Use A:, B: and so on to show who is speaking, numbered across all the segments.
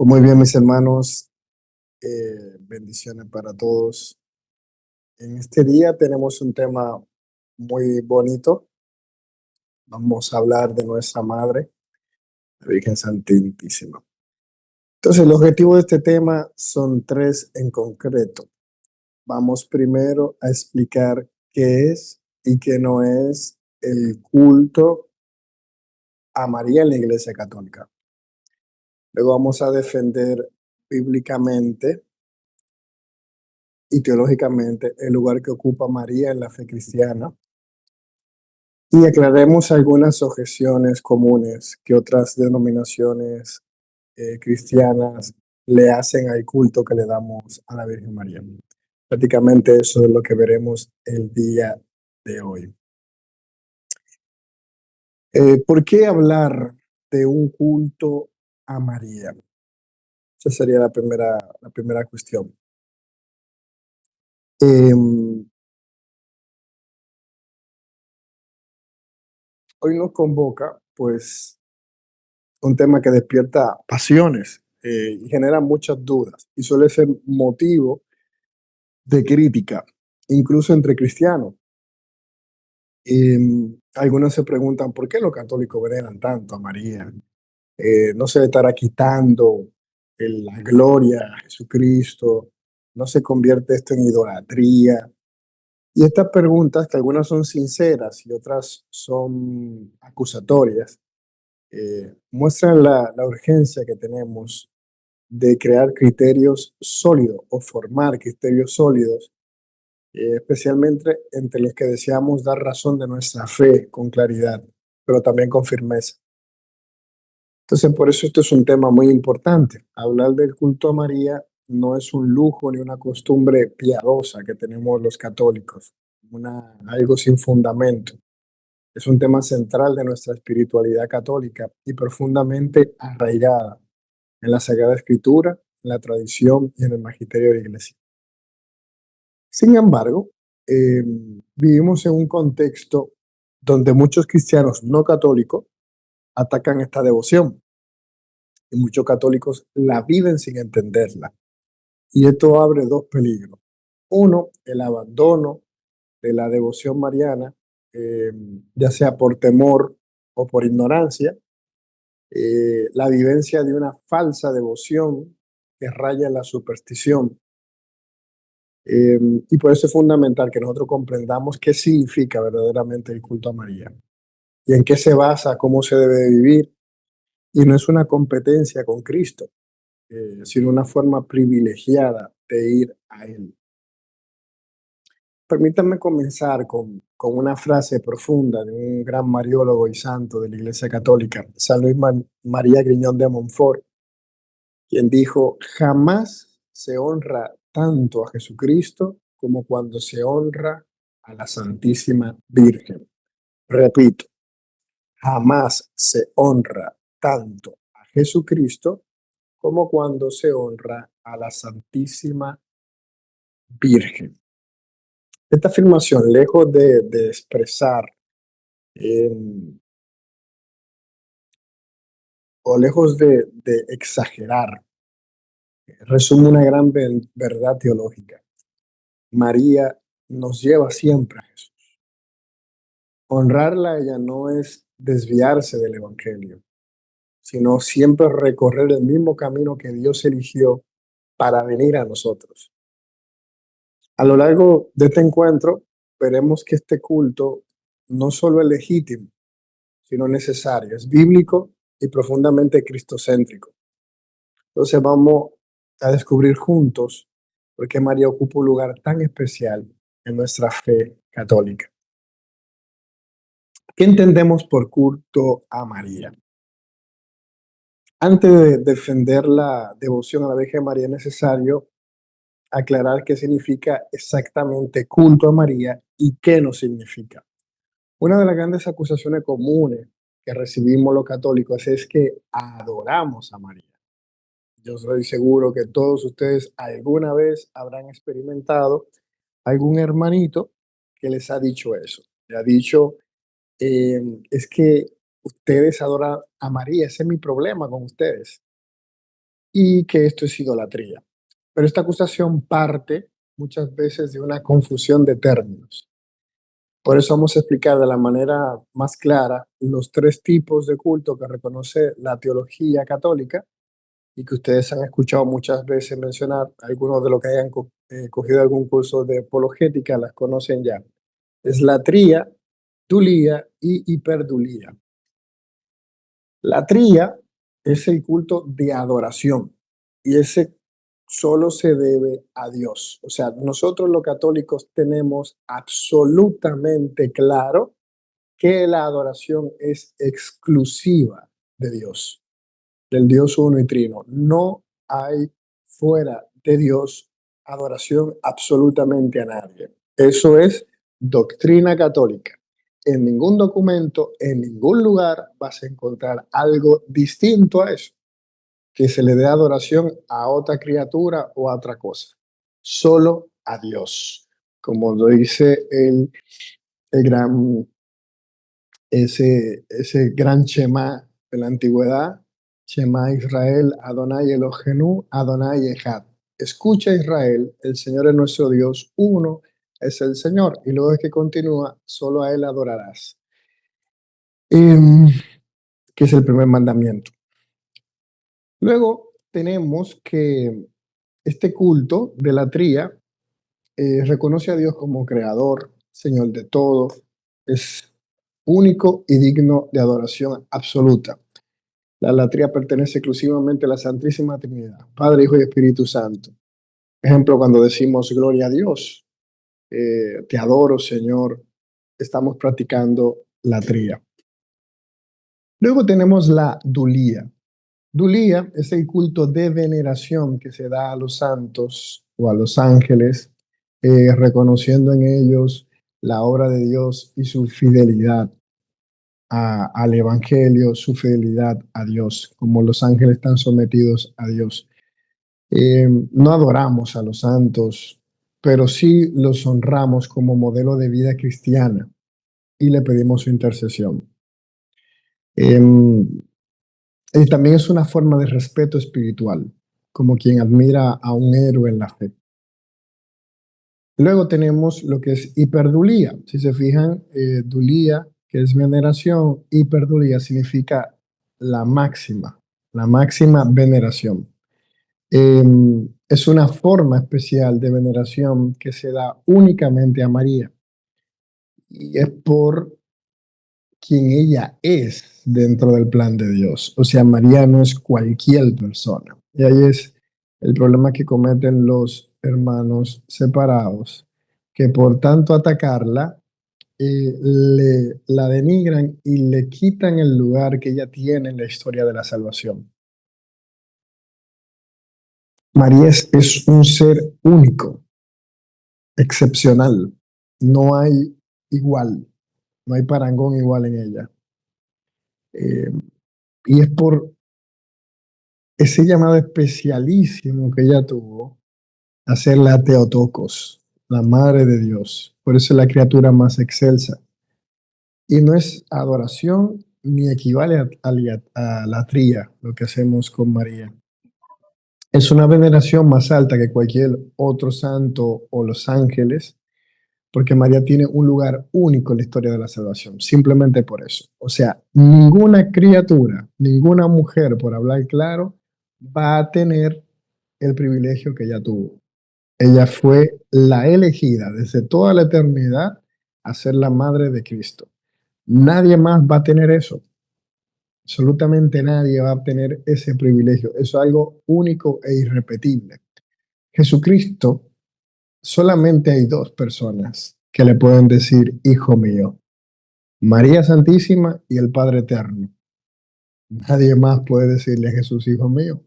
A: Pues muy bien, mis hermanos, bendiciones para todos. En este día tenemos un tema muy bonito. Vamos a hablar de nuestra Madre, la Virgen Santísima. Entonces, el objetivo de este tema son tres en concreto. Vamos primero a explicar qué es y qué no es el culto a María en la Iglesia Católica. Luego vamos a defender bíblicamente y teológicamente el lugar que ocupa María en la fe cristiana y aclaremos algunas objeciones comunes que otras denominaciones cristianas le hacen al culto que le damos a la Virgen María. Prácticamente eso es lo que veremos el día de hoy. ¿Por qué hablar de un culto a María? Esa sería la primera cuestión. Hoy nos convoca, pues, un tema que despierta pasiones y genera muchas dudas y suele ser motivo de crítica, incluso entre cristianos. Algunos se preguntan por qué los católicos veneran tanto a María. No se le estará quitando la gloria a Jesucristo, no se convierte esto en idolatría. Y estas preguntas, que algunas son sinceras y otras son acusatorias, muestran la urgencia que tenemos de crear criterios sólidos o formar criterios sólidos, especialmente entre los que deseamos dar razón de nuestra fe con claridad, pero también con firmeza. Entonces, por eso esto es un tema muy importante. Hablar del culto a María no es un lujo ni una costumbre piadosa que tenemos los católicos, algo sin fundamento. Es un tema central de nuestra espiritualidad católica y profundamente arraigada en la Sagrada Escritura, en la tradición y en el magisterio de la Iglesia. Sin embargo, vivimos en un contexto donde muchos cristianos no católicos atacan esta devoción y muchos católicos la viven sin entenderla. Y esto abre dos peligros. Uno, el abandono de la devoción mariana, eh, ya sea por temor o por ignorancia, la vivencia de una falsa devoción que raya en la superstición. Y por eso es fundamental que nosotros comprendamos qué significa verdaderamente el culto a María y en qué se basa, cómo se debe vivir. Y no es una competencia con Cristo, sino una forma privilegiada de ir a Él. Permítanme comenzar con una frase profunda de un gran mariólogo y santo de la Iglesia Católica, San Luis María Griñón de Montfort, quien dijo: jamás se honra tanto a Jesucristo como cuando se honra a la Santísima Virgen. Repito, jamás se honra tanto a Jesucristo como cuando se honra a la Santísima Virgen. Esta afirmación, lejos de expresar eh, o lejos de exagerar, resume una gran verdad teológica. María nos lleva siempre a Jesús. Honrarla a ella no es desviarse del Evangelio, sino siempre recorrer el mismo camino que Dios eligió para venir a nosotros. A lo largo de este encuentro, veremos que este culto no solo es legítimo, sino necesario, es bíblico y profundamente cristocéntrico. Entonces vamos a descubrir juntos por qué María ocupa un lugar tan especial en nuestra fe católica. ¿Qué entendemos por culto a María? Antes de defender la devoción a la Virgen María, es necesario aclarar qué significa exactamente culto a María y qué no significa. Una de las grandes acusaciones comunes que recibimos los católicos es que adoramos a María. Yo estoy seguro que todos ustedes alguna vez habrán experimentado algún hermanito que les ha dicho eso. Le ha dicho, es que ustedes adoran a María, ese es mi problema con ustedes. y que esto es idolatría. Pero esta acusación parte muchas veces de una confusión de términos. Por eso vamos a explicar de la manera más clara los tres tipos de culto que reconoce la teología católica y que ustedes han escuchado muchas veces mencionar. Algunos de los que hayan cogido algún curso de apologética las conocen ya. Es latría, dulía y hiperdulía. Latría es el culto de adoración y ese solo se debe a Dios. O sea, nosotros los católicos tenemos absolutamente claro que la adoración es exclusiva de Dios, del Dios uno y trino. No hay fuera de Dios adoración absolutamente a nadie. Eso es doctrina católica. En ningún documento, en ningún lugar vas a encontrar algo distinto a eso, que se le dé adoración a otra criatura o a otra cosa. Solo a Dios. Como lo dice el gran ese gran Shema de la antigüedad, Shema Israel, Adonai Elohenu, Adonai Echad. Escucha Israel, el Señor es nuestro Dios, uno es el Señor. Y luego es que continúa, solo a Él adorarás. Que es el primer mandamiento. Luego tenemos que este culto de la tría reconoce a Dios como creador, Señor de todo, es único y digno de adoración absoluta. La latría pertenece exclusivamente a la Santísima Trinidad, Padre, Hijo y Espíritu Santo. Ejemplo, cuando decimos gloria a Dios, te adoro, Señor, estamos practicando latría. Luego tenemos la dulía. Dulía es el culto de veneración que se da a los santos o a los ángeles, reconociendo en ellos la obra de Dios y su fidelidad al Evangelio, su fidelidad a Dios, como los ángeles están sometidos a Dios. No adoramos a los santos, pero sí los honramos como modelo de vida cristiana y le pedimos su intercesión. Y también es una forma de respeto espiritual, como quien admira a un héroe en la fe. Luego tenemos lo que es hiperdulía. Si se fijan, dulía, que es veneración, hiperdulía significa la máxima veneración. Es una forma especial de veneración que se da únicamente a María y es por quien ella es dentro del plan de Dios. O sea, María no es cualquier persona. Y ahí es el problema que cometen los hermanos separados, que por tanto atacarla, la denigran y le quitan el lugar que ella tiene en la historia de la salvación. María es un ser único, excepcional. No hay igual, no hay parangón igual en ella. Y es por ese llamado especialísimo que ella tuvo a ser la Teotocos, la Madre de Dios. Por eso es la criatura más excelsa. Y no es adoración ni equivale a la tría, lo que hacemos con María. Es una veneración más alta que cualquier otro santo o los ángeles, porque María tiene un lugar único en la historia de la salvación, simplemente por eso. O sea, ninguna criatura, ninguna mujer, por hablar claro, va a tener el privilegio que ella tuvo. Ella fue la elegida desde toda la eternidad a ser la madre de Cristo. Nadie más va a tener eso. Absolutamente nadie va a tener ese privilegio. Eso es algo único e irrepetible. Jesucristo, solamente hay dos personas que le pueden decir, hijo mío, María Santísima y el Padre Eterno. Nadie más puede decirle a Jesús, hijo mío,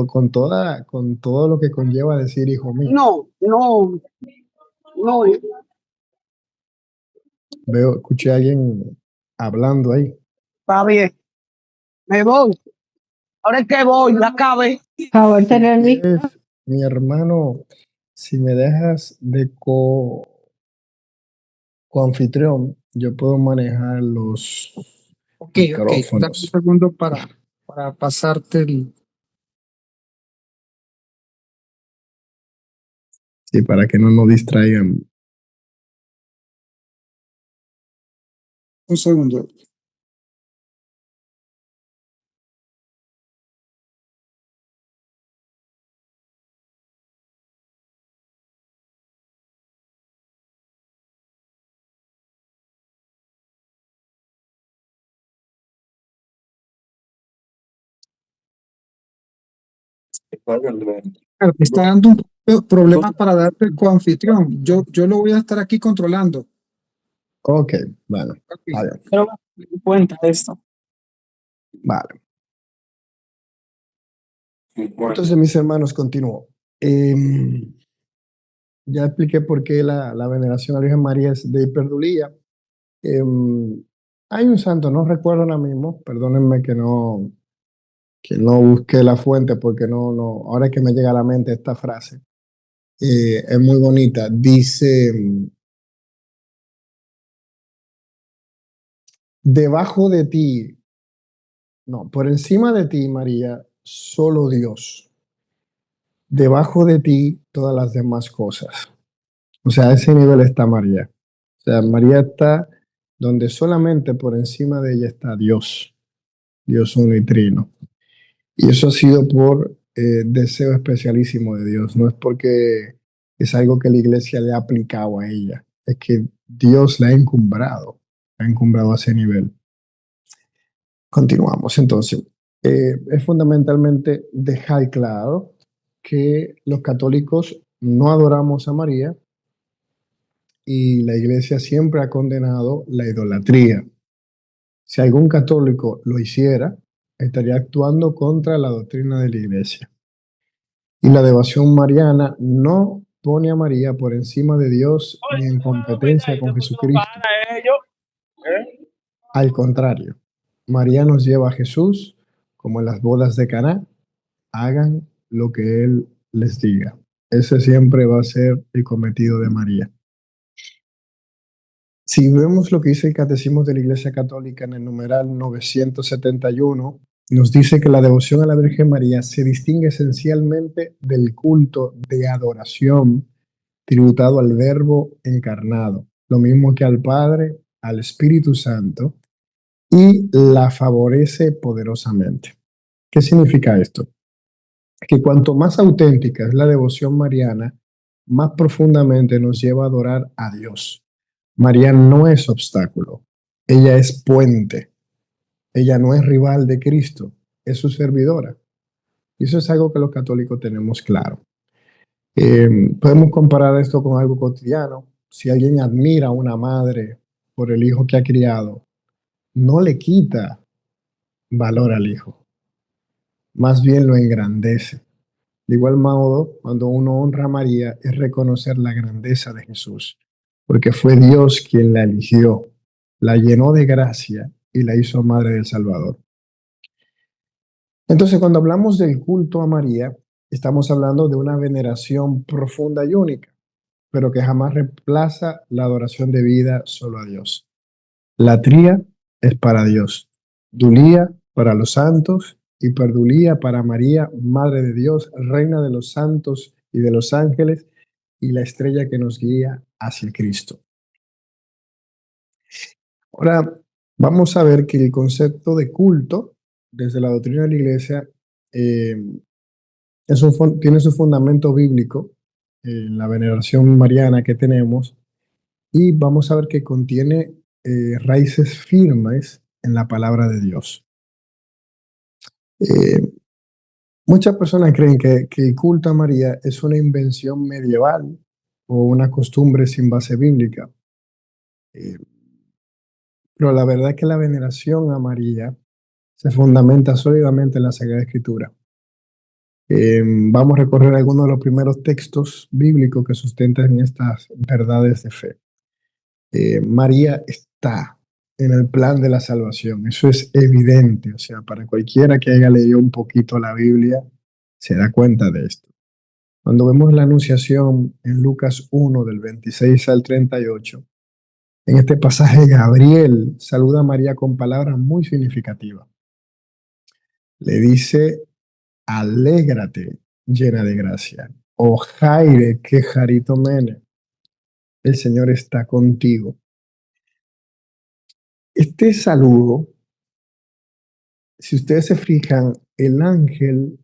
A: con todo lo que conlleva decir hijo mío.
B: No, no, no.
A: Escuché a alguien hablando ahí.
B: Está bien. Me voy. Ahora es que voy, la acabé.
C: Favor,
A: Si
C: tener mi...
A: quieres, mi hermano, si me dejas de coanfitrión, yo puedo manejar los
D: Ok, dame un
A: micrófonos.
D: segundo para pasarte el,
A: Sí, para que no nos distraigan.
C: Un segundo. Me está dando un problema para darte el coanfitrión. Yo lo voy a estar aquí controlando.
A: Ok, bueno,
C: Ok.
A: está bien.
B: Pero me di cuenta de esto.
A: Vale. Entonces, mis hermanos, continúo. Ya expliqué por qué la veneración a la Virgen María es de hiperdulía. Hay un santo, no recuerdo ahora mismo, perdónenme que no busqué la fuente porque ahora es que me llega a la mente esta frase. Es muy bonita. Dice, debajo de ti, no, por encima de ti, María, solo Dios. Debajo de ti, todas las demás cosas. O sea, a ese nivel está María. O sea, María está donde solamente por encima de ella está Dios, Dios uno y trino. Y eso ha sido por deseo especialísimo de Dios, no es porque es algo que la iglesia le ha aplicado a ella, es que Dios la ha encumbrado a ese nivel. Continuamos entonces. Es fundamentalmente dejar claro que los católicos no adoramos a María y la iglesia siempre ha condenado la idolatría. Si algún católico lo hiciera, estaría actuando contra la doctrina de la iglesia. Y la devoción mariana no pone a María por encima de Dios ni en competencia con Jesucristo. Al contrario, María nos lleva a Jesús, como en las bodas de Caná, hagan lo que Él les diga. Ese siempre va a ser el cometido de María. Si vemos lo que dice el Catecismo de la Iglesia Católica en el numeral 971, nos dice que la devoción a la Virgen María se distingue esencialmente del culto de adoración tributado al Verbo encarnado, lo mismo que al Padre, al Espíritu Santo, y la favorece poderosamente. ¿Qué significa esto? Que cuanto más auténtica es la devoción mariana, más profundamente nos lleva a adorar a Dios. María no es obstáculo, ella es puente, ella no es rival de Cristo, es su servidora. Y eso es algo que los católicos tenemos claro. Podemos comparar esto con algo cotidiano. Si alguien admira a una madre por el hijo que ha criado, no le quita valor al hijo, más bien lo engrandece. De igual modo, cuando uno honra a María, es reconocer la grandeza de Jesús, porque fue Dios quien la eligió, la llenó de gracia y la hizo madre del Salvador. Entonces, cuando hablamos del culto a María, estamos hablando de una veneración profunda y única, pero que jamás reemplaza la adoración debida solo a Dios. Latría es para Dios, dulía para los santos y perdulía para María, Madre de Dios, Reina de los santos y de los ángeles y la estrella que nos guía hacia Cristo. Ahora, vamos a ver que el concepto de culto, desde la doctrina de la Iglesia, tiene su fundamento bíblico en la veneración mariana que tenemos y vamos a ver que contiene raíces firmes en la palabra de Dios. Muchas personas creen que el culto a María es una invención medieval o una costumbre sin base bíblica. Pero la verdad es que la veneración a María se fundamenta sólidamente en la Sagrada Escritura. Vamos a recorrer algunos de los primeros textos bíblicos que sustentan estas verdades de fe. María está en el plan de la salvación, eso es evidente, o sea, para cualquiera que haya leído un poquito la Biblia, se da cuenta de esto. Cuando vemos la anunciación en Lucas 1, del 26 al 38, en este pasaje Gabriel saluda a María con palabras muy significativas. Le dice, alégrate, llena de gracia. o Jaire, que Jarito Mene, el Señor está contigo. Este saludo, si ustedes se fijan, el ángel,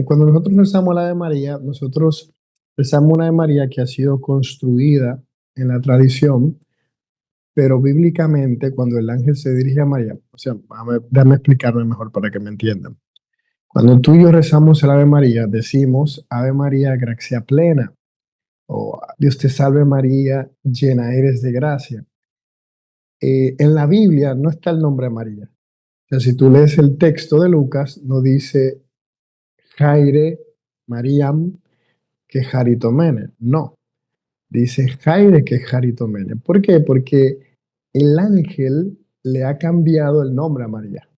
A: cuando nosotros rezamos la Ave María, nosotros rezamos una Ave María que ha sido construida en la tradición, pero bíblicamente cuando el ángel se dirige a María, o sea, déjame explicarme mejor para que me entiendan. Cuando tú y yo rezamos el Ave María, decimos Ave María, gracia plena, o Dios te salve María, llena eres de gracia. En la Biblia no está el nombre de María. O sea, si tú lees el texto de Lucas, no dice Jaire, Mariam, que Jaritomene. No, dice Jaire, que Jaritomene. ¿Por qué? Porque el ángel le ha cambiado el nombre a María.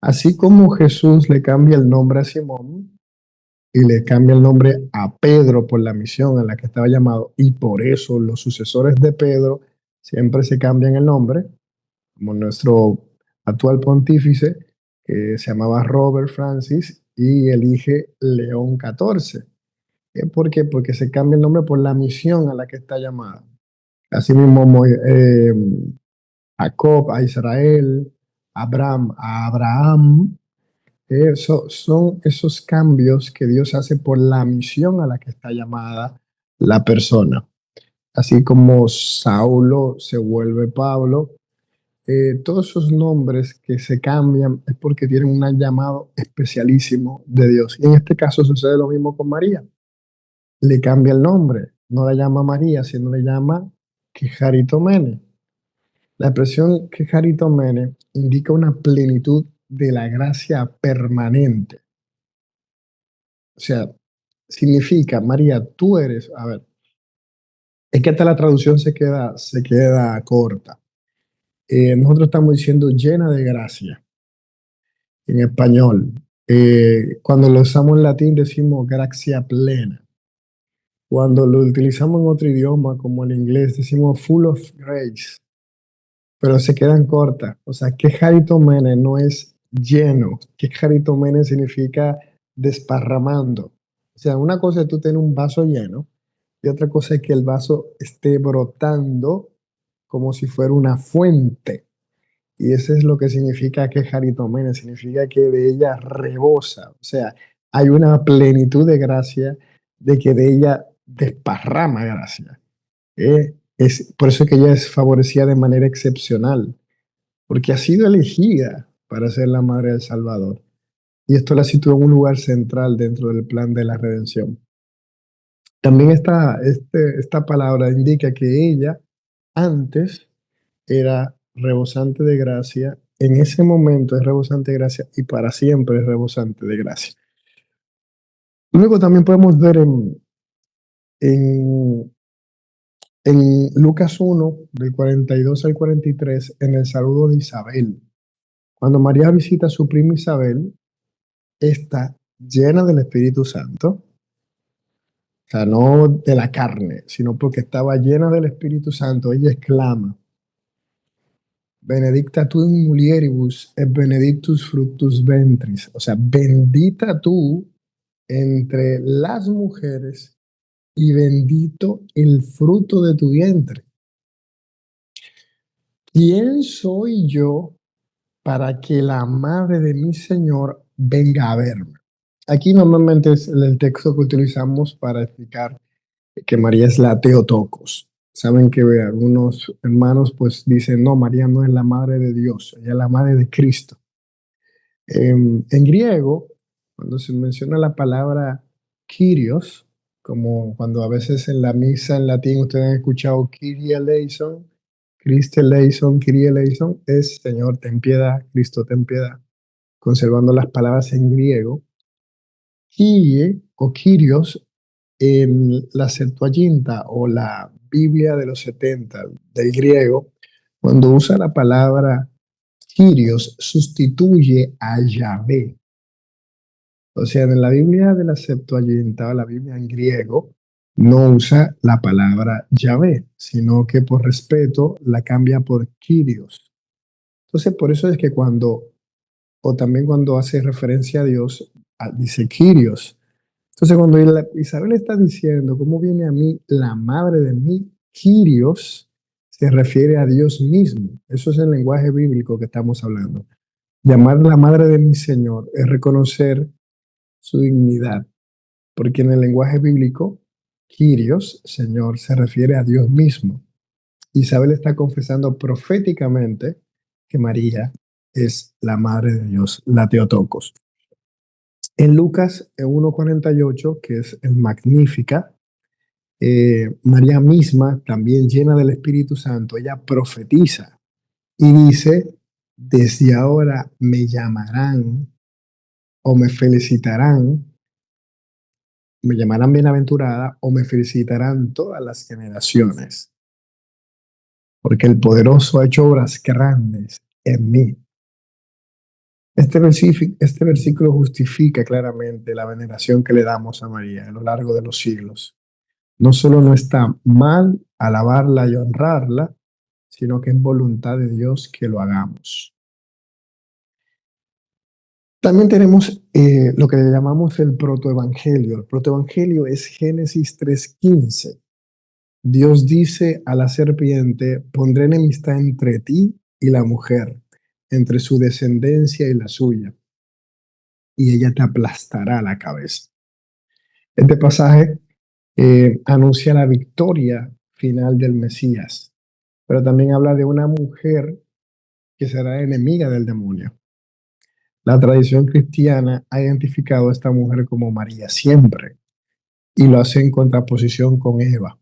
A: Así como Jesús le cambia el nombre a Simón y le cambia el nombre a Pedro por la misión en la que estaba llamado, y por eso los sucesores de Pedro siempre se cambian el nombre, como nuestro actual pontífice, que se llamaba Robert Francis y elige León XIV. ¿Por qué? Porque se cambia el nombre por la misión a la que está llamada. Asimismo, Jacob a Israel, Abraham a Abraham. Son esos cambios que Dios hace por la misión a la que está llamada la persona. Así como Saulo se vuelve Pablo, todos esos nombres que se cambian es porque tienen un llamado especialísimo de Dios. Y en este caso sucede lo mismo con María. Le cambia el nombre, no la llama María, sino le llama Quejaritomene. La expresión Quejaritomene indica una plenitud de la gracia permanente. O sea, significa, María, tú eres, a ver, es que hasta la traducción se queda corta. Nosotros estamos diciendo llena de gracia en español. Cuando lo usamos en latín decimos gracia plena. Cuando lo utilizamos en otro idioma, como el inglés, decimos full of grace, pero se quedan cortas. O sea, que Jaritomene no es lleno, que Jaritomene significa desparramando. O sea, una cosa es tú tener un vaso lleno y otra cosa es que el vaso esté brotando como si fuera una fuente. Y eso es lo que significa que Jaritomene, significa que de ella rebosa. O sea, hay una plenitud de gracia, de que de ella desparrama gracia. Es por eso que ella es favorecida de manera excepcional, porque ha sido elegida para ser la madre del Salvador. Y esto la sitúa en un lugar central dentro del plan de la redención. También esta palabra indica que ella antes era rebosante de gracia, en ese momento es rebosante de gracia y para siempre es rebosante de gracia. Luego también podemos ver en, en Lucas 1, del 42 al 43, en el saludo de Isabel. Cuando María visita a su prima Isabel, está llena del Espíritu Santo, o sea, no de la carne, sino porque estaba llena del Espíritu Santo. Ella exclama, benedicta tu in mulieribus et benedictus fructus ventris. O sea, bendita tú entre las mujeres y bendito el fruto de tu vientre. ¿Quién soy yo para que la madre de mi Señor venga a verme? Aquí normalmente es el texto que utilizamos para explicar que María es la Theotokos. Saben que algunos hermanos pues dicen, no, María no es la madre de Dios, ella es la madre de Cristo. En griego, cuando se menciona la palabra Kyrios, como cuando a veces en la misa en latín ustedes han escuchado Kyrie eleison, Christe eleison, Kyrie eleison, es Señor, ten piedad, Cristo, ten piedad. Conservando las palabras en griego, Kyrie o Kyrios en la Septuaginta o la Biblia de los 70 del griego, cuando usa la palabra Kyrios, sustituye a Yahvé. O sea, en la Biblia de la Septuaginta, la Biblia en griego, no usa la palabra Yahvé, sino que por respeto la cambia por Kyrios. Entonces, por eso es que o también cuando hace referencia a Dios, dice Kyrios. Entonces, cuando Isabel está diciendo, ¿cómo viene a mí la madre de mí? Kyrios se refiere a Dios mismo. Eso es el lenguaje bíblico que estamos hablando. Llamar la madre de mi Señor es reconocer su dignidad, porque en el lenguaje bíblico, Kyrios, Señor, se refiere a Dios mismo. Isabel está confesando proféticamente que María es la madre de Dios, la Teotocos. En Lucas 1:48, que es el Magnífica, María misma, también llena del Espíritu Santo, ella profetiza y dice, desde ahora me llamarán o me llamarán bienaventurada o me felicitarán todas las generaciones, porque el poderoso ha hecho obras grandes en mí. Este versículo justifica claramente la veneración que le damos a María a lo largo de los siglos. No solo no está mal alabarla y honrarla, sino que es voluntad de Dios que lo hagamos. También tenemos lo que le llamamos el protoevangelio. El protoevangelio es Génesis 3:15. Dios dice a la serpiente, pondré enemistad entre ti y la mujer, entre su descendencia y la suya, y ella te aplastará la cabeza. Este pasaje anuncia la victoria final del Mesías, pero también habla de una mujer que será enemiga del demonio. La tradición cristiana ha identificado a esta mujer como María siempre y lo hace en contraposición con Eva.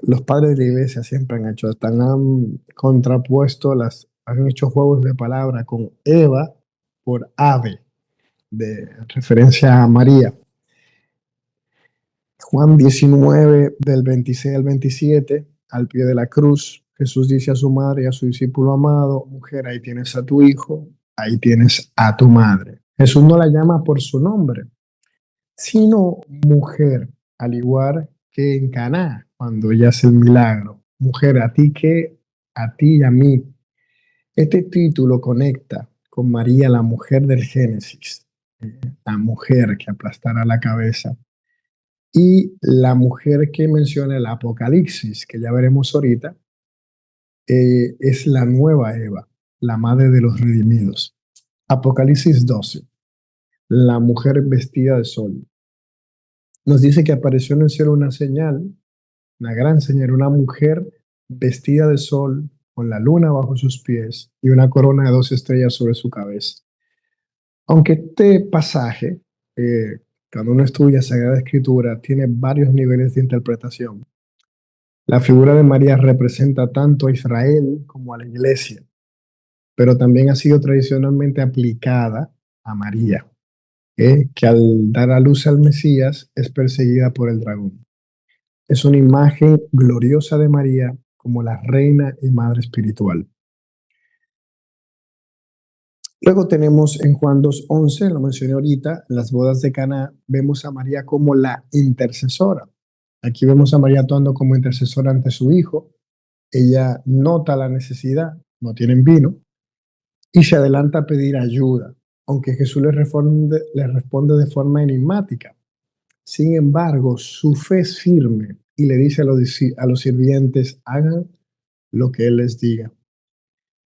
A: Los padres de la iglesia siempre han contrapuesto, han hecho juegos de palabra con Eva por ave, de referencia a María. Juan 19, del 26 al 27, al pie de la cruz, Jesús dice a su madre y a su discípulo amado, mujer, ahí tienes a tu hijo, ahí tienes a tu madre. Jesús no la llama por su nombre, sino mujer, al igual que en Caná, cuando ella hace el milagro. Mujer, a ti y a mí. Este título conecta con María, la mujer del Génesis, la mujer que aplastará la cabeza, y la mujer que menciona el Apocalipsis, que ya veremos ahorita, es la nueva Eva, la madre de los redimidos. Apocalipsis 12, la mujer vestida de sol. Nos dice que apareció en el cielo una señal, una gran señal, una mujer vestida de sol, con la luna bajo sus pies y una corona de 2 estrellas sobre su cabeza. Aunque este pasaje, cuando uno estudia Sagrada Escritura, tiene varios niveles de interpretación. La figura de María representa tanto a Israel como a la iglesia, pero también ha sido tradicionalmente aplicada a María, que al dar a luz al Mesías es perseguida por el dragón. Es una imagen gloriosa de María como la reina y madre espiritual. Luego tenemos en Juan 2:11, lo mencioné ahorita, en las bodas de Caná, vemos a María como la intercesora. Aquí vemos a María actuando como intercesora ante su hijo. Ella nota la necesidad, no tienen vino, y se adelanta a pedir ayuda, aunque Jesús le responde de forma enigmática. Sin embargo, su fe es firme y le dice a los sirvientes, hagan lo que Él les diga.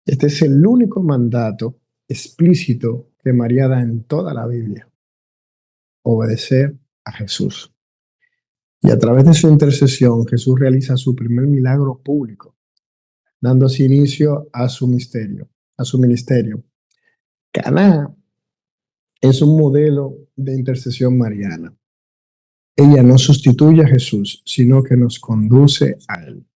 A: Este es el único mandato explícito que María da en toda la Biblia: obedecer a Jesús. Y a través de su intercesión, Jesús realiza su primer milagro público, dando así inicio a su ministerio. Caná es un modelo de intercesión mariana. Ella no sustituye a Jesús, sino que nos conduce a Él.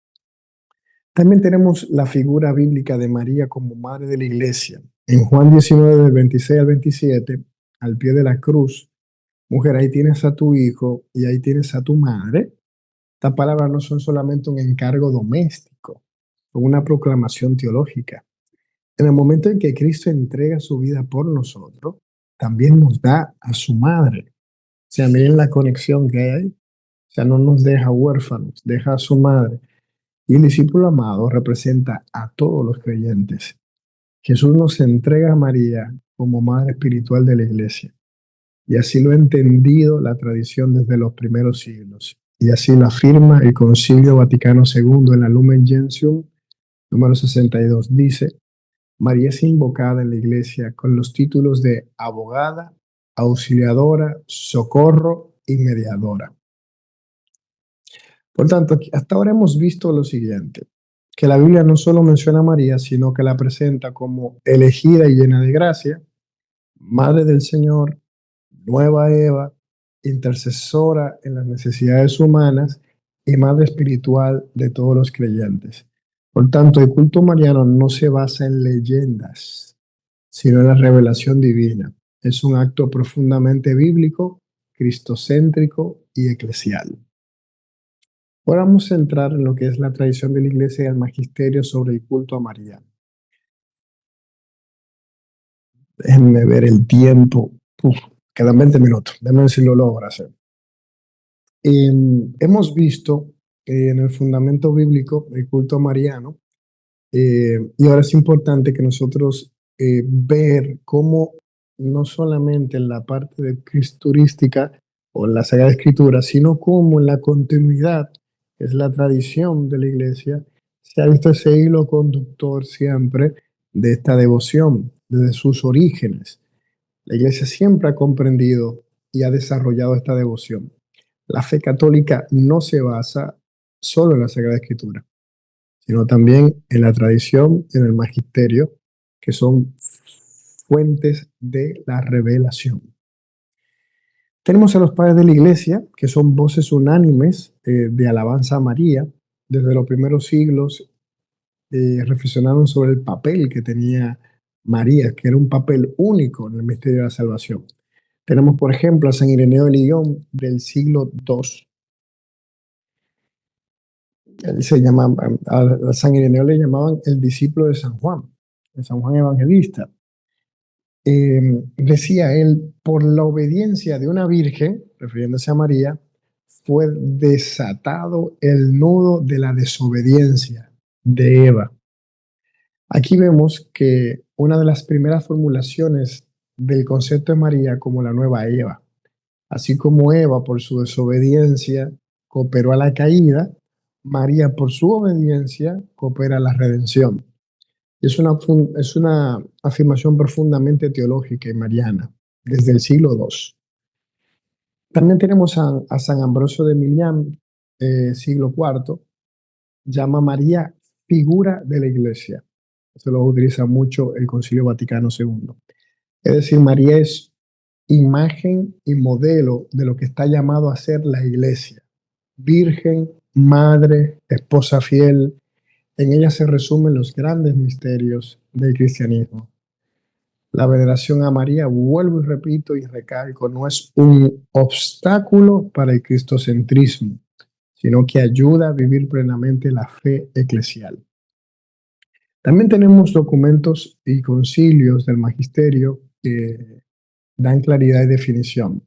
A: También tenemos la figura bíblica de María como madre de la iglesia. En Juan 19, del 26 al 27, al pie de la cruz, mujer, ahí tienes a tu hijo y ahí tienes a tu madre. Estas palabras no son solamente un encargo doméstico, son una proclamación teológica. En el momento en que Cristo entrega su vida por nosotros, también nos da a su madre. O sea, miren la conexión que hay. O sea, no nos deja huérfanos, deja a su madre. Y el discípulo amado representa a todos los creyentes. Jesús nos entrega a María como madre espiritual de la iglesia. y así lo ha entendido la tradición desde los primeros siglos. Y así lo afirma el Concilio Vaticano II en la Lumen Gentium número 62. Dice: María es invocada en la Iglesia con los títulos de abogada, auxiliadora, socorro y mediadora. Por tanto, hasta ahora hemos visto lo siguiente, que la Biblia no solo menciona a María, sino que la presenta como elegida y llena de gracia, Madre del Señor, nueva Eva, intercesora en las necesidades humanas y Madre espiritual de todos los creyentes. Por tanto, el culto mariano no se basa en leyendas, sino en la revelación divina. Es un acto profundamente bíblico, cristocéntrico y eclesial. Ahora vamos a entrar en lo que es la tradición de la Iglesia y el magisterio sobre el culto a María. Déjenme ver el tiempo. Quedan 20 minutos. Déjenme ver si lo logro hacer. Hemos visto en el fundamento bíblico el culto mariano, y ahora es importante que nosotros ver cómo no solamente en la parte de cristurística o en la Sagrada Escritura, sino cómo en la continuidad, que es la tradición de la Iglesia, se ha visto ese hilo conductor siempre de esta devoción, desde sus orígenes. La Iglesia siempre ha comprendido y ha desarrollado esta devoción. La fe católica no se basa solo en la Sagrada Escritura, sino también en la tradición y en el magisterio, que son fuentes de la revelación. Tenemos a los padres de la Iglesia, que son voces unánimes de alabanza a María. Desde los primeros siglos reflexionaron sobre el papel que tenía María, que era un papel único en el misterio de la salvación. Tenemos, por ejemplo, a San Ireneo de Lyon del siglo II. Él se llamaba, a San Ireneo le llamaban el discípulo de San Juan Evangelista. Decía él: por la obediencia de una virgen, refiriéndose a María, fue desatado el nudo de la desobediencia de Eva. Aquí vemos que una de las primeras formulaciones del concepto de María como la nueva Eva. Así como Eva por su desobediencia cooperó a la caída, María por su obediencia coopera a la redención. Es una afirmación profundamente teológica y mariana, desde el siglo II. También tenemos a San Ambrosio de Milán, siglo IV, llama a María figura de la Iglesia. Eso lo utiliza mucho el Concilio Vaticano II. Es decir, María es imagen y modelo de lo que está llamado a ser la Iglesia. Virgen, madre, esposa fiel. En ella se resumen los grandes misterios del cristianismo. La veneración a María, vuelvo y repito y recalco, no es un obstáculo para el cristocentrismo, sino que ayuda a vivir plenamente la fe eclesial. También tenemos documentos y concilios del magisterio que dan claridad y definición.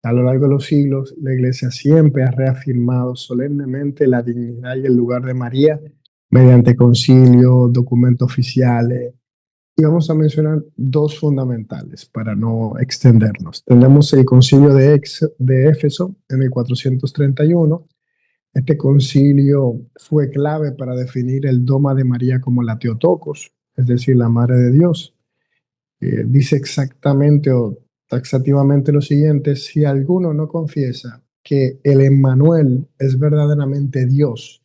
A: A lo largo de los siglos, la Iglesia siempre ha reafirmado solemnemente la dignidad y el lugar de María mediante concilios, documentos oficiales. Y vamos a mencionar dos fundamentales para no extendernos. Tenemos el concilio de Éfeso en el 431. Este concilio fue clave para definir el dogma de María como la Theotokos, es decir, la Madre de Dios. Dice exactamente o taxativamente lo siguiente: si alguno no confiesa que el Emmanuel es verdaderamente Dios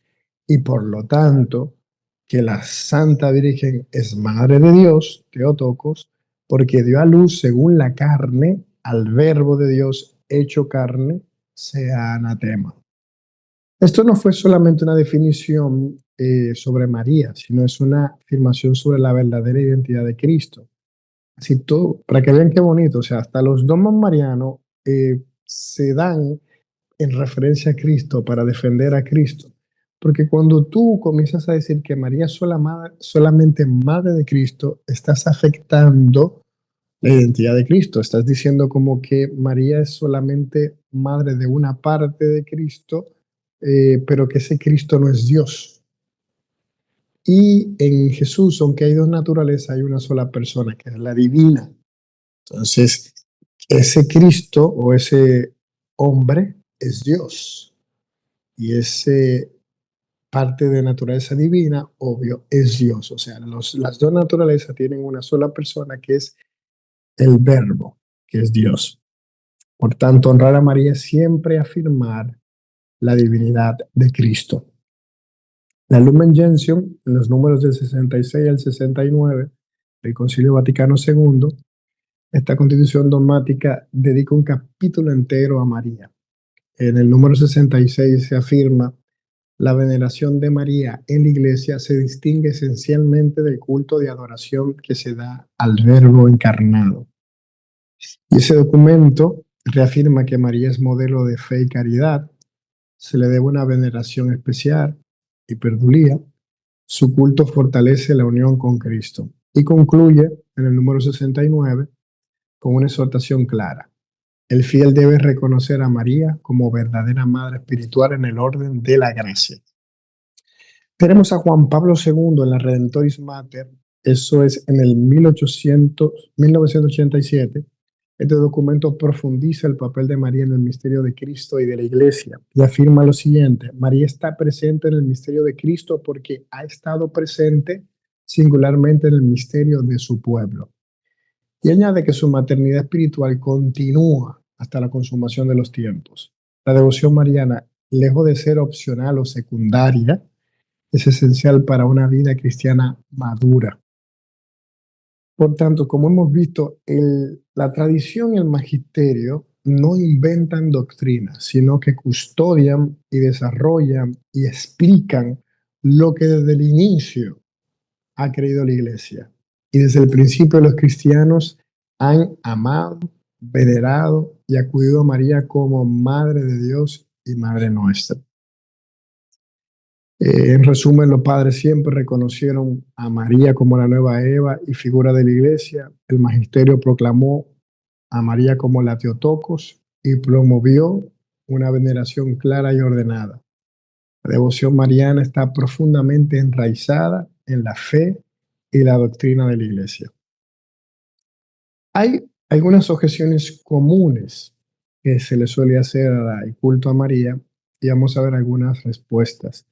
A: y por lo tanto que la Santa Virgen es Madre de Dios, Theotokos, porque dio a luz según la carne al Verbo de Dios hecho carne, sea anatema. Esto no fue solamente una definición sobre María, sino es una afirmación sobre la verdadera identidad de Cristo. Así todo, para que vean qué bonito, o sea, hasta los dogmas marianos se dan en referencia a Cristo para defender a Cristo. Porque cuando tú comienzas a decir que María es solamente madre de Cristo, estás afectando la identidad de Cristo. Estás diciendo como que María es solamente madre de una parte de Cristo, pero que ese Cristo no es Dios. Y en Jesús, aunque hay dos naturalezas, hay una sola persona, que es la divina. Entonces, ese Cristo o ese hombre es Dios. Y ese parte de naturaleza divina, obvio, es Dios. O sea, las dos naturalezas tienen una sola persona que es el Verbo, que es Dios. Por tanto, honrar a María es siempre afirmar la divinidad de Cristo. La Lumen Gentium, en los números del 66 al 69 del Concilio Vaticano II, esta constitución dogmática dedica un capítulo entero a María. En el número 66 se afirma: la veneración de María en la Iglesia se distingue esencialmente del culto de adoración que se da al Verbo encarnado. Y ese documento reafirma que María es modelo de fe y caridad, se le debe una veneración especial y perdulía. Su culto fortalece la unión con Cristo. Y concluye en el número 69 con una exhortación clara: el fiel debe reconocer a María como verdadera madre espiritual en el orden de la gracia. Tenemos a Juan Pablo II en la Redemptoris Mater, eso es en el 1987. Este documento profundiza el papel de María en el misterio de Cristo y de la Iglesia y afirma lo siguiente: María está presente en el misterio de Cristo porque ha estado presente singularmente en el misterio de su pueblo. Y añade que su maternidad espiritual continúa hasta la consumación de los tiempos. La devoción mariana, lejos de ser opcional o secundaria, es esencial para una vida cristiana madura. Por tanto, como hemos visto, la tradición y el magisterio no inventan doctrinas, sino que custodian y desarrollan y explican lo que desde el inicio ha creído la Iglesia. Y desde el principio los cristianos han amado, venerado y acudido a María como Madre de Dios y Madre nuestra. En resumen, los padres siempre reconocieron a María como la nueva Eva y figura de la Iglesia. El magisterio proclamó a María como la Theotokos y promovió una veneración clara y ordenada. La devoción mariana está profundamente enraizada en la fe y la doctrina de la Iglesia. Hay algunas objeciones comunes que se le suele hacer al culto a María y vamos a ver algunas respuestas.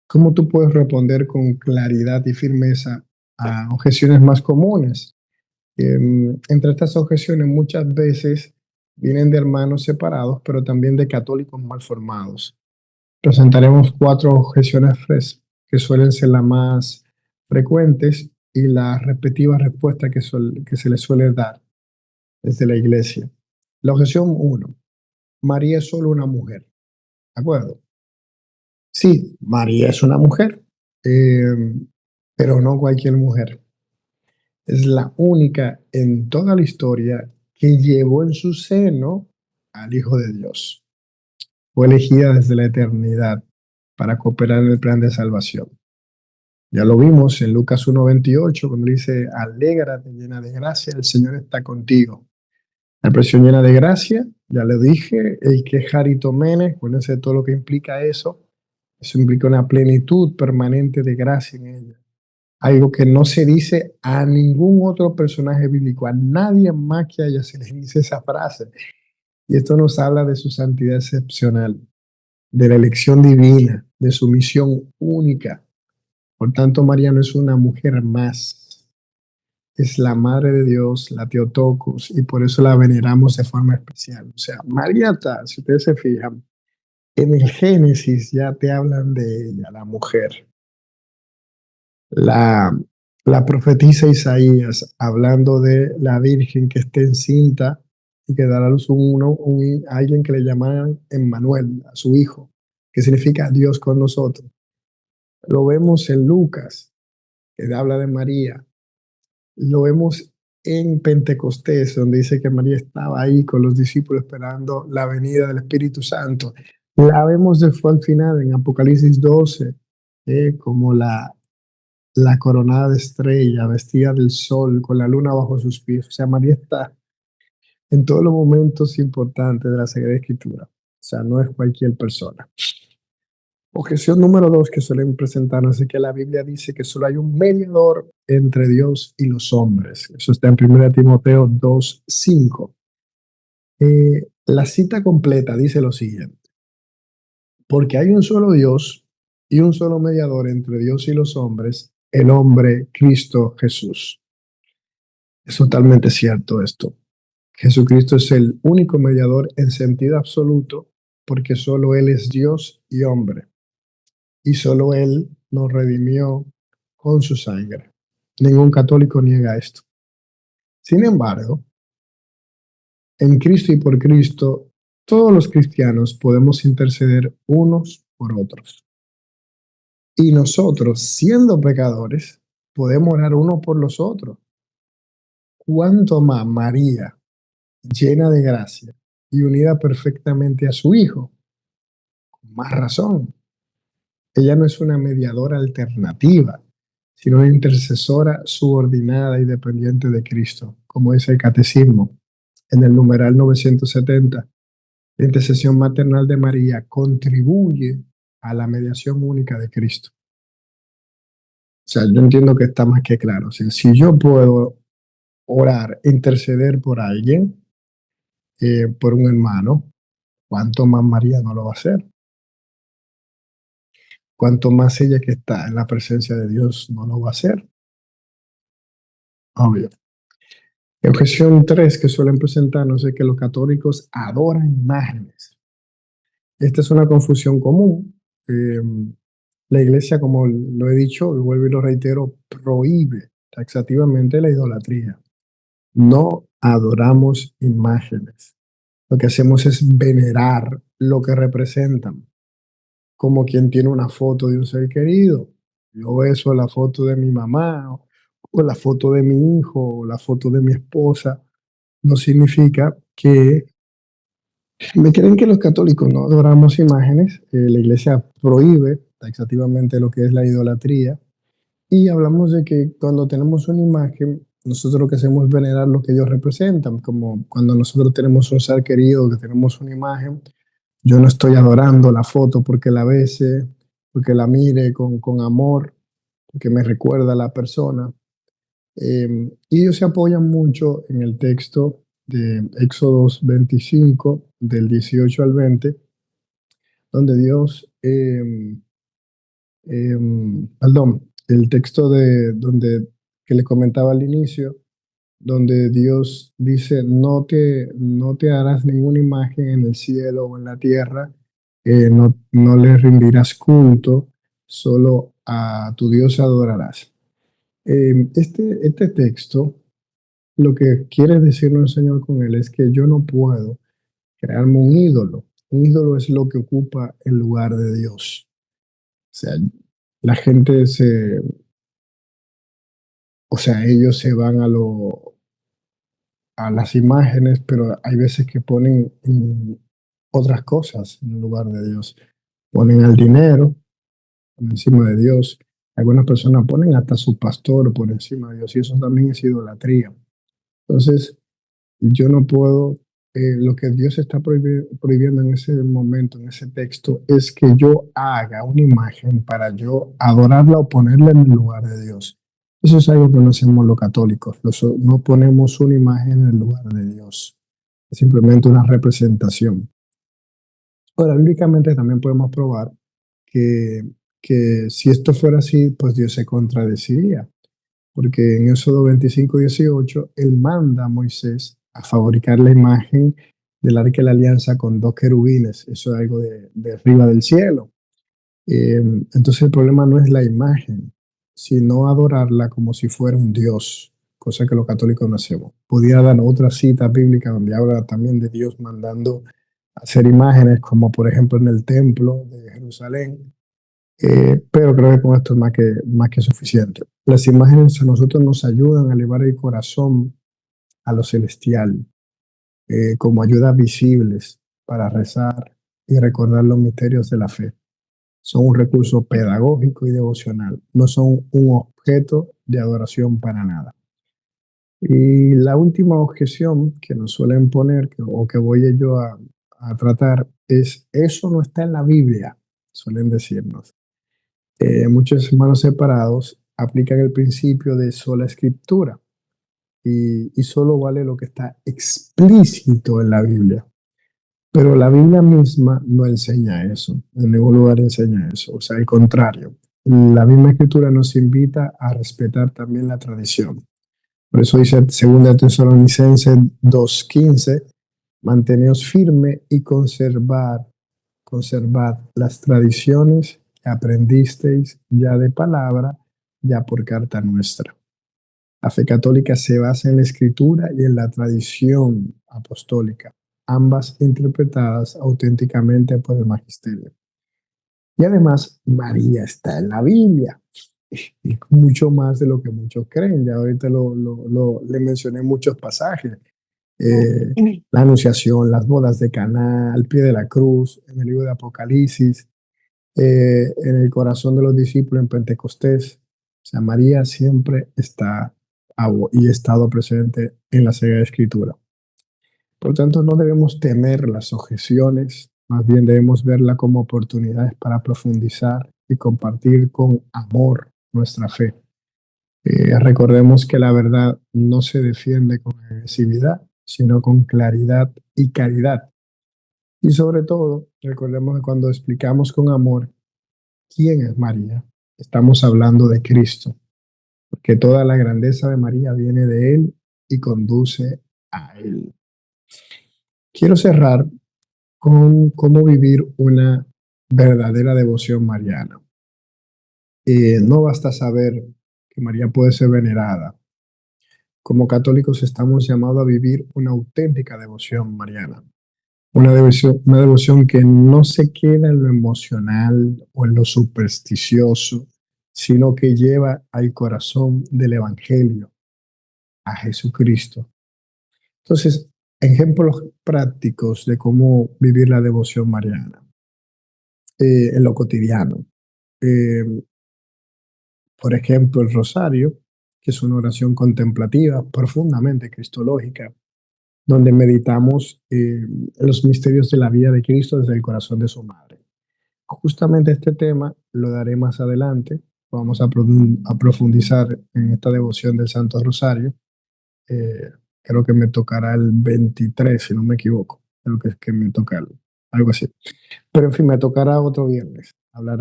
A: ¿Cómo tú puedes responder con claridad y firmeza a objeciones más comunes? Entre estas objeciones muchas veces vienen de hermanos separados, pero también de católicos mal formados. Presentaremos 4 objeciones que suelen ser las más frecuentes y las respectivas respuestas que se les suele dar desde la Iglesia. La objeción 1: María es solo una mujer. ¿De acuerdo? Sí, María es una mujer, pero no cualquier mujer. Es la única en toda la historia que llevó en su seno al Hijo de Dios. Fue elegida desde la eternidad para cooperar en el plan de salvación. Ya lo vimos en Lucas 1:28, cuando dice: alégrate llena de gracia, el Señor está contigo. La expresión llena de gracia, ya le dije, el que es haritomene, acuérdense de todo lo que implica eso. Eso implica una plenitud permanente de gracia en ella. Algo que no se dice a ningún otro personaje bíblico, a nadie más que a ella se le dice esa frase. Y esto nos habla de su santidad excepcional, de la elección divina, de su misión única. Por tanto, María no es una mujer más, es la Madre de Dios, la Theotokos, y por eso la veneramos de forma especial. O sea, María, si ustedes se fijan, en el Génesis ya te hablan de ella, la mujer. La profetisa Isaías, hablando de la Virgen que esté encinta y que dará a luz a alguien que le llamaran Emmanuel, a su hijo, que significa Dios con nosotros. Lo vemos en Lucas, que habla de María. Lo vemos en Pentecostés, donde dice que María estaba ahí con los discípulos esperando la venida del Espíritu Santo. La vemos después al final en Apocalipsis 12, como la coronada de estrella, vestida del sol, con la luna bajo sus pies. O sea, María está en todos los momentos importantes de la Sagrada Escritura. O sea, no es cualquier persona. Objeción número 2 que suelen presentarnos es que la Biblia dice que solo hay un mediador entre Dios y los hombres. Eso está en 1 Timoteo 2:5. La cita completa dice lo siguiente: porque hay un solo Dios y un solo mediador entre Dios y los hombres, el hombre Cristo Jesús. Es totalmente cierto esto. Jesucristo es el único mediador en sentido absoluto, porque solo Él es Dios y hombre, y solo Él nos redimió con su sangre. Ningún católico niega esto. Sin embargo, en Cristo y por Cristo, todos los cristianos podemos interceder unos por otros. Y nosotros, siendo pecadores, podemos orar unos por los otros. ¿Cuánto más María, llena de gracia y unida perfectamente a su Hijo? Con más razón. Ella no es una mediadora alternativa, sino una intercesora subordinada y dependiente de Cristo, como dice el Catecismo en el numeral 970. La intercesión maternal de María contribuye a la mediación única de Cristo. O sea, yo entiendo que está más que claro. O sea, si yo puedo orar, interceder por alguien, por un hermano, ¿cuánto más María no lo va a hacer? ¿Cuánto más ella que está en la presencia de Dios no lo va a hacer? Obvio. Objeción 3 que suelen presentarnos es que los católicos adoran imágenes. Esta es una confusión común. La iglesia, como lo he dicho y vuelvo y lo reitero, prohíbe taxativamente la idolatría. No adoramos imágenes. Lo que hacemos es venerar lo que representan, como quien tiene una foto de un ser querido. Yo beso la foto de mi mamá, o la foto de mi hijo, o la foto de mi esposa. No significa que me creen que los católicos no adoramos imágenes. La iglesia prohíbe taxativamente lo que es la idolatría. Y hablamos de que cuando tenemos una imagen, nosotros lo que hacemos es venerar lo que ellos representan, como cuando nosotros tenemos un ser querido, que tenemos una imagen, yo no estoy adorando la foto porque la bese, porque la mire con amor, porque me recuerda a la persona. Y ellos se apoyan mucho en el texto de Éxodo 25, del 18 al 20, donde Dios, perdón, el texto de donde que les comentaba al inicio, donde Dios dice, no te harás ninguna imagen en el cielo o en la tierra, no le rendirás culto, solo a tu Dios adorarás. Este texto, lo que quiere decirnos el Señor con él es que yo no puedo crearme un ídolo. Un ídolo es lo que ocupa el lugar de Dios. O sea, la gente ellos se van a las imágenes, pero hay veces que ponen otras cosas en lugar de Dios. Ponen al dinero por encima de Dios. Algunas personas ponen hasta su pastor por encima de Dios y eso también es idolatría. Entonces, yo no puedo, lo que Dios está prohibiendo en ese momento, en ese texto, es que yo haga una imagen para yo adorarla o ponerla en el lugar de Dios. Eso es algo que no hacemos los católicos. No ponemos una imagen en el lugar de Dios. Es simplemente una representación. Ahora, bíblicamente también podemos probar que, que si esto fuera así, pues Dios se contradeciría. Porque en Éxodo 25:18, Él manda a Moisés a fabricar la imagen del arca de la alianza con 2 querubines. Eso es algo de arriba del cielo. Entonces el problema no es la imagen, sino adorarla como si fuera un Dios, cosa que los católicos no hacemos. Podría dar otra cita bíblica donde habla también de Dios mandando hacer imágenes, como por ejemplo en el templo de Jerusalén, pero creo que con esto es más que suficiente. Las imágenes a nosotros nos ayudan a elevar el corazón a lo celestial, como ayudas visibles para rezar y recordar los misterios de la fe. Son un recurso pedagógico y devocional, no son un objeto de adoración para nada. Y la última objeción que nos suelen poner, o que voy yo a tratar, es: eso no está en la Biblia. suelen decirnos. Muchos hermanos separados aplican el principio de sola escritura y solo vale lo que está explícito en la Biblia. Pero la Biblia misma no enseña eso, en ningún lugar enseña eso, o sea, al contrario. La misma escritura nos invita a respetar también la tradición. Por eso dice 2 Tesalonicenses 2:15, manteneos firme y conservad las tradiciones que aprendisteis ya de palabra, ya por carta nuestra. La fe católica se basa en la escritura y en la tradición apostólica, ambas interpretadas auténticamente por el magisterio. Y además, María está en la Biblia, y mucho más de lo que muchos creen. Ya ahorita le mencioné muchos pasajes. La Anunciación, las bodas de Caná, al pie de la cruz, en el libro de Apocalipsis, en el corazón de los discípulos en Pentecostés. O sea, María siempre está y ha estado presente en la Sagrada Escritura. Por tanto, no debemos temer las objeciones, más bien debemos verla como oportunidades para profundizar y compartir con amor nuestra fe. Recordemos que la verdad no se defiende con agresividad, sino con claridad y caridad. Y sobre todo, recordemos que cuando explicamos con amor quién es María, estamos hablando de Cristo, porque toda la grandeza de María viene de Él y conduce a Él. Quiero cerrar con cómo vivir una verdadera devoción mariana. No basta saber que María puede ser venerada. Como católicos estamos llamados a vivir una auténtica devoción mariana. Una devoción que no se queda en lo emocional o en lo supersticioso, sino que lleva al corazón del Evangelio, a Jesucristo. Entonces, ejemplos prácticos de cómo vivir la devoción mariana en lo cotidiano. Por ejemplo, el rosario, que es una oración contemplativa, profundamente cristológica, donde meditamos los misterios de la vida de Cristo desde el corazón de su madre. Justamente este tema lo daré más adelante. Vamos a profundizar en esta devoción del Santo Rosario. Creo que me tocará el 23, si no me equivoco. Creo que es que me toca algo así. Pero en fin, me tocará otro viernes hablar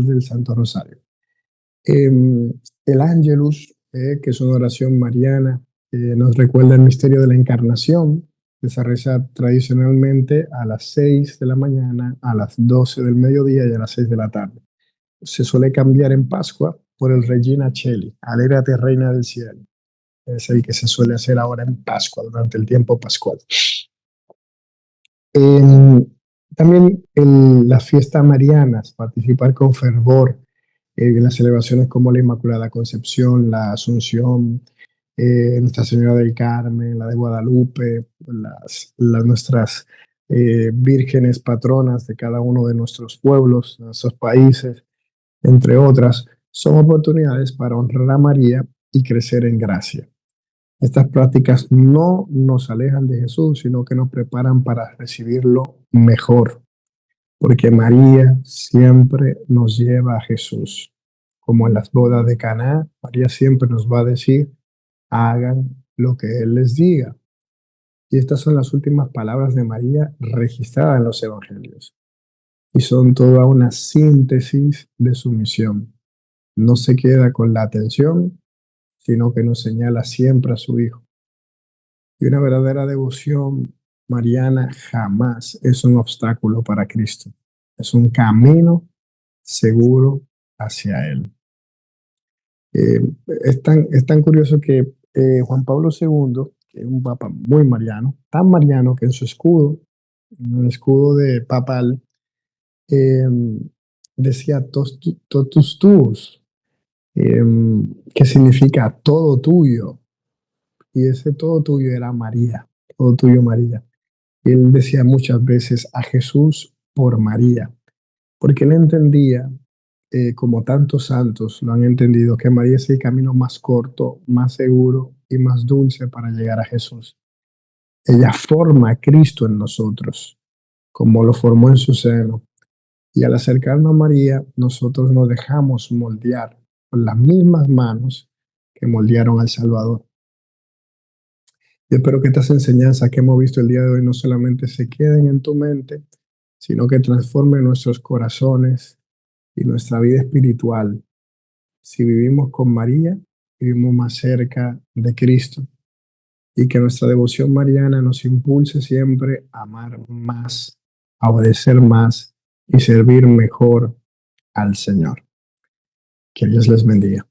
A: del Santo Rosario. El Ángelus, que es una oración mariana, nos recuerda el misterio de la encarnación, que se reza tradicionalmente a las 6 de la mañana, a las 12 del mediodía y a las 6 de la tarde. Se suele cambiar en Pascua por el Regina Coeli, Alégrate Reina del Cielo. Es el que se suele hacer ahora en Pascua, durante el tiempo pascual. También en las fiestas marianas, participar con fervor en las celebraciones como la Inmaculada Concepción, la Asunción, Nuestra Señora del Carmen, la de Guadalupe, nuestras vírgenes patronas de cada uno de nuestros pueblos, de nuestros países, entre otras, son oportunidades para honrar a María y crecer en gracia. Estas prácticas no nos alejan de Jesús, sino que nos preparan para recibirlo mejor, porque María siempre nos lleva a Jesús. Como en las bodas de Caná, María siempre nos va a decir, hagan lo que Él les diga. Y estas son las últimas palabras de María registradas en los evangelios. Y son toda una síntesis de su misión. No se queda con la atención, sino que nos señala siempre a su Hijo. Y una verdadera devoción mariana jamás es un obstáculo para Cristo. Es un camino seguro hacia Él. Es tan curioso que Juan Pablo II, que es un papa muy mariano, tan mariano que en su escudo, en el escudo de papal, decía totus tuus, que significa todo tuyo. Y ese todo tuyo era María, todo tuyo María. Y él decía muchas veces a Jesús por María, porque él entendía, como tantos santos lo han entendido, que María es el camino más corto, más seguro y más dulce para llegar a Jesús. Ella forma a Cristo en nosotros, como lo formó en su seno. Y al acercarnos a María, nosotros nos dejamos moldear por las mismas manos que moldearon al Salvador. Yo espero que estas enseñanzas que hemos visto el día de hoy no solamente se queden en tu mente, sino que transformen nuestros corazones y nuestra vida espiritual. Si vivimos con María, vivimos más cerca de Cristo, y que nuestra devoción mariana nos impulse siempre a amar más, a obedecer más y servir mejor al Señor. Que Dios les bendiga.